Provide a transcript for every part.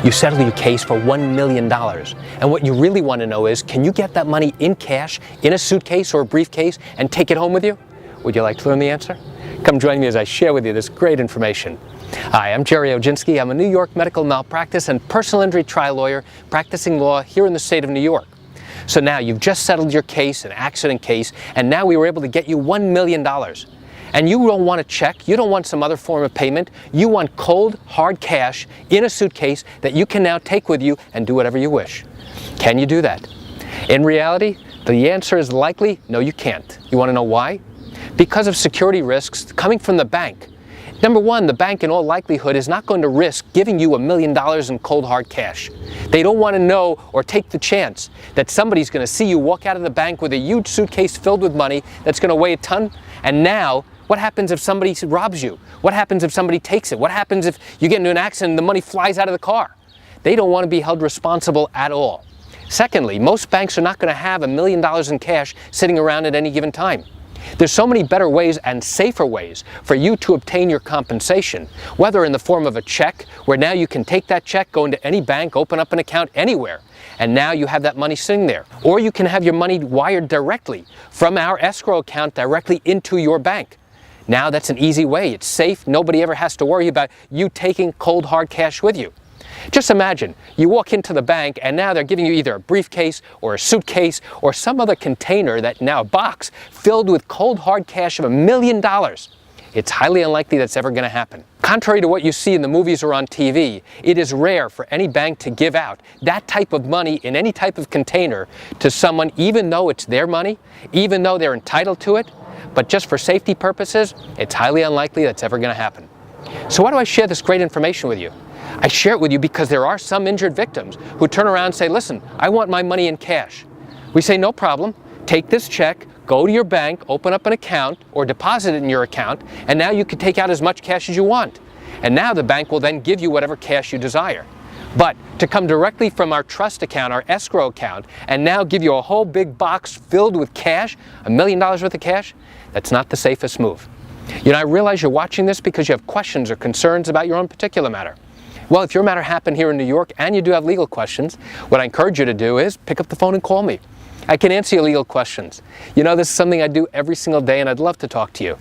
You settle your case for $1 million. And what you really want to know is, can you get that money in cash, in a suitcase or a briefcase, and take it home with you? Would you like to learn the answer? Come join me as I share with you this great information. Hi, I'm Gerry Oginski. I'm a New York medical malpractice and personal injury trial lawyer practicing law here in the state of New York. So now you've just settled your case, an accident case, and now we were able to get you $1 million. And you don't want a check, you don't want some other form of payment, you want cold, hard cash in a suitcase that you can now take with you and do whatever you wish. Can you do that? In reality, the answer is likely, no, you can't. You want to know why? Because of security risks coming from the bank. Number one, the bank in all likelihood is not going to risk giving you $1 million in cold hard cash. They don't want to know or take the chance that somebody's going to see you walk out of the bank with a huge suitcase filled with money that's going to weigh a ton, and now what happens if somebody robs you? What happens if somebody takes it? What happens if you get into an accident and the money flies out of the car? They don't want to be held responsible at all. Secondly, most banks are not going to have $1 million in cash sitting around at any given time. There's so many better ways and safer ways for you to obtain your compensation, whether in the form of a check, where now you can take that check, go into any bank, open up an account anywhere, and now you have that money sitting there. Or you can have your money wired directly from our escrow account directly into your bank. Now that's an easy way. It's safe. Nobody ever has to worry about you taking cold hard cash with you. Just imagine, you walk into the bank and now they're giving you either a briefcase or a suitcase or some other container, that now a box filled with cold hard cash of $1 million. It's highly unlikely that's ever going to happen. Contrary to what you see in the movies or on TV, it is rare for any bank to give out that type of money in any type of container to someone, even though it's their money, even though they're entitled to it. But just for safety purposes, it's highly unlikely that's ever going to happen. So why do I share this great information with you? I share it with you because there are some injured victims who turn around and say, listen, I want my money in cash. We say, no problem. Take this check, go to your bank, open up an account or deposit it in your account, and now you can take out as much cash as you want. And now the bank will then give you whatever cash you desire. But to come directly from our trust account, our escrow account, and now give you a whole big box filled with cash, $1 million worth of cash, that's not the safest move. You know, I realize you're watching this because you have questions or concerns about your own particular matter. Well, if your matter happened here in New York and you do have legal questions, what I encourage you to do is pick up the phone and call me. I can answer your legal questions. You know, this is something I do every single day, and I'd love to talk to you.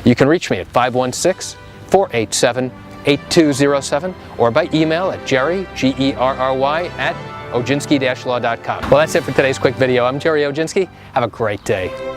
You can reach me at 516-487-8207 or by email at Gerry, Gerry, at oginski-law.com. Well, that's it for today's quick video. I'm Gerry Oginski. Have a great day.